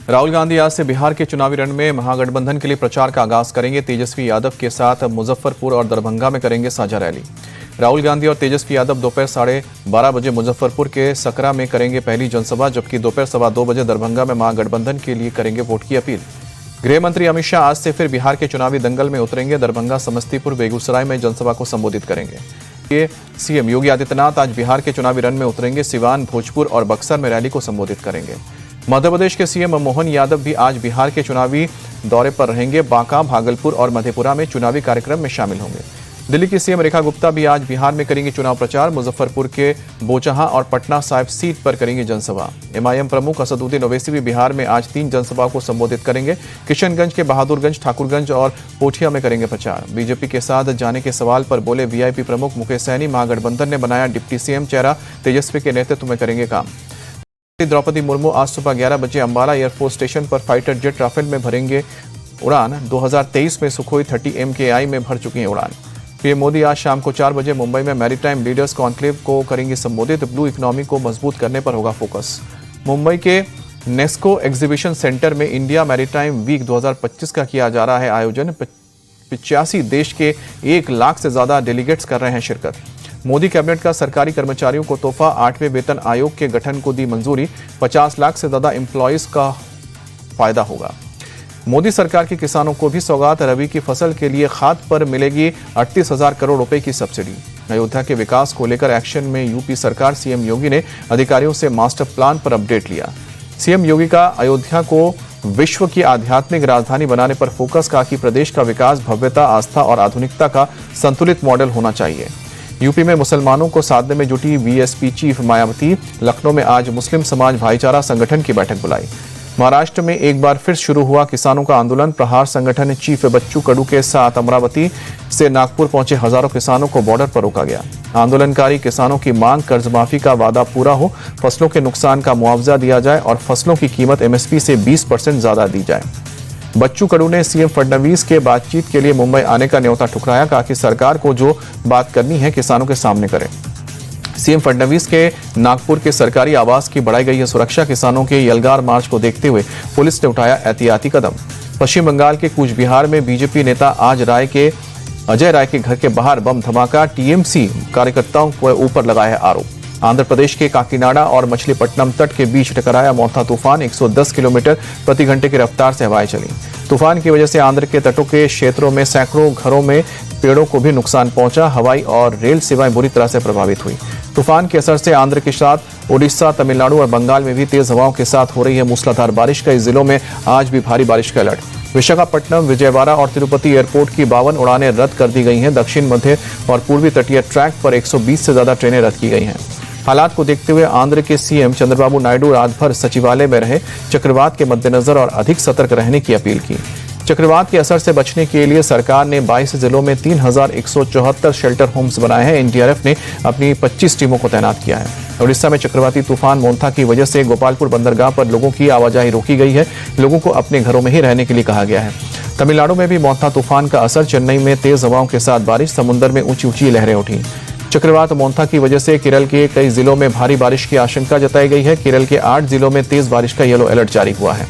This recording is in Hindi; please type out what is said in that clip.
राहुल गांधी आज से बिहार के चुनावी रण में महागठबंधन के लिए प्रचार का आगाज करेंगे। तेजस्वी यादव के साथ मुजफ्फरपुर और दरभंगा में करेंगे साझा रैली। राहुल गांधी और तेजस्वी यादव दोपहर 12:30 बजे मुजफ्फरपुर के सकरा में करेंगे पहली जनसभा, जबकि दोपहर 2:15 बजे दरभंगा में महागठबंधन के लिए करेंगे वोट की अपील। गृह मंत्री अमित शाह आज से फिर बिहार के चुनावी दंगल में उतरेंगे। दरभंगा, समस्तीपुर, बेगूसराय में जनसभा को संबोधित करेंगे। सीएम योगी आदित्यनाथ आज बिहार के चुनावी रण में उतरेंगे। सिवान, भोजपुर और बक्सर में रैली को संबोधित करेंगे। मध्य प्रदेश के सीएम मोहन यादव भी आज बिहार के चुनावी दौरे पर रहेंगे। बांका, भागलपुर और मधेपुरा में चुनावी कार्यक्रम में शामिल होंगे। दिल्ली की सीएम रेखा गुप्ता भी आज बिहार में करेंगे चुनाव प्रचार। मुजफ्फरपुर के बोचहां और पटना साहिब सीट पर करेंगे जनसभा। एमआईएम प्रमुख असदुद्दीन ओवैसी भी बिहार में आज 3 जनसभाओं को संबोधित करेंगे। किशनगंज के बहादुरगंज, ठाकुरगंज और पोठिया में करेंगे प्रचार। बीजेपी के साथ जाने के सवाल पर बोले वीआईपी प्रमुख मुकेश सहनी, महागठबंधन ने बनाया डिप्टी सीएम चेहरा, तेजस्वी के नेतृत्व में करेंगे काम। द्रौपदी मुर्मू आज सुबह 11 बजे अंबाला एयरफोर्स स्टेशन पर फाइटर जेट राफेल में भरेंगे उड़ान। 2023 में सुखोई 30 MKI में भर चुकी हैं उड़ान। पीएम मोदी आज शाम को 4 बजे मुंबई में मैरीटाइम लीडर्स कॉन्क्लेव को करेंगे संबोधित। ब्लू इकोनॉमी को मजबूत करने पर होगा फोकस। मुंबई के नेस्को एग्जीबिशन सेंटर में इंडिया मैरीटाइम वीक 2025 का किया जा रहा है आयोजन। 85 देश के 1 लाख से ज्यादा डेलीगेट्स कर रहे हैं शिरकत। मोदी कैबिनेट का सरकारी कर्मचारियों को तोहफा, 8वें वेतन आयोग के गठन को दी मंजूरी। 50 लाख से ज्यादा एम्प्लॉयज का फायदा होगा। मोदी सरकार के किसानों को भी सौगात, रबी की फसल के लिए खाद पर मिलेगी 38,000 करोड़ रुपए की सब्सिडी। अयोध्या के विकास को लेकर एक्शन में यूपी सरकार। सीएम योगी ने अधिकारियों से मास्टर प्लान पर अपडेट लिया। सीएम योगी का अयोध्या को विश्व की आध्यात्मिक राजधानी बनाने पर फोकस, कहा कि प्रदेश का विकास भव्यता, आस्था और आधुनिकता का संतुलित मॉडल होना चाहिए। यूपी में मुसलमानों को साधने में जुटी बीएसपी चीफ मायावती। लखनऊ में आज मुस्लिम समाज भाईचारा संगठन की बैठक बुलाई। महाराष्ट्र में एक बार फिर शुरू हुआ किसानों का आंदोलन। प्रहार संगठन चीफ बच्चू कडू के साथ अमरावती से नागपुर पहुंचे हजारों किसानों को बॉर्डर पर रोका गया। आंदोलनकारी किसानों की मांग, कर्ज माफी का वादा पूरा हो, फसलों के नुकसान का मुआवजा दिया जाए और फसलों की कीमत MSP से 20% ज्यादा दी जाए। बच्चू कडू ने सीएम फडणवीस के बातचीत के लिए मुंबई आने का न्योता ठुकराया, कहा कि सरकार को जो बात करनी है किसानों के सामने करे। सीएम फडणवीस के नागपुर के सरकारी आवास की बढ़ाई गई है सुरक्षा। किसानों के यलगार मार्च को देखते हुए पुलिस ने उठाया एहतियाती कदम। पश्चिम बंगाल के कूच बिहार में बीजेपी नेता अजय राय के घर के बाहर बम धमाका। टीएमसी कार्यकर्ताओं को ऊपर लगाया है आरोप। आंध्र प्रदेश के काकीनाडा और मछलीपट्टनम तट के बीच टकराया मोंथा तूफान। 110 किलोमीटर प्रति घंटे की रफ्तार से हवाएं चली। तूफान की वजह से आंध्र के तटों के क्षेत्रों में सैकड़ों घरों में पेड़ों को भी नुकसान पहुंचा। हवाई और रेल सेवाएं बुरी तरह से प्रभावित हुई। तूफान के असर से आंध्र के साथ ओडिशा, तमिलनाडु और बंगाल में भी तेज हवाओं के साथ हो रही है मूसलाधार बारिश। कई जिलों में आज भी भारी बारिश का अलर्ट। विशाखापट्टनम, विजयवाड़ा और तिरुपति एयरपोर्ट की 52 उड़ानें रद्द कर दी गई हैं। दक्षिण, मध्य और पूर्वी तटीय ट्रैक पर 120 से ज्यादा ट्रेनें रद्द की गई हैं। हालात को देखते हुए आंध्र के सीएम चंद्रबाबू नायडू रात भर सचिवालय में रहे। चक्रवात के मद्देनजर और अधिक सतर्क रहने की अपील की। चक्रवात के असर से बचने के लिए सरकार ने 22 जिलों में 3174 शेल्टर होम्स बनाए हैं। एनडीआरएफ ने अपनी 25 टीमों को तैनात किया है। उड़ीसा में चक्रवाती तूफान मोंथा की वजह से गोपालपुर बंदरगाह पर लोगों की आवाजाही रोकी गई है। लोगों को अपने घरों में ही रहने के लिए कहा गया है। तमिलनाडु में भी मोंथा तूफान का असर। चेन्नई में तेज हवाओं के साथ बारिश। समुद्र में ऊंची ऊंची लहरें उठी। चक्रवात मोंथा की वजह से केरल के कई जिलों में भारी बारिश की आशंका जताई गई है। केरल के 8 जिलों में तेज बारिश का येलो अलर्ट जारी हुआ है।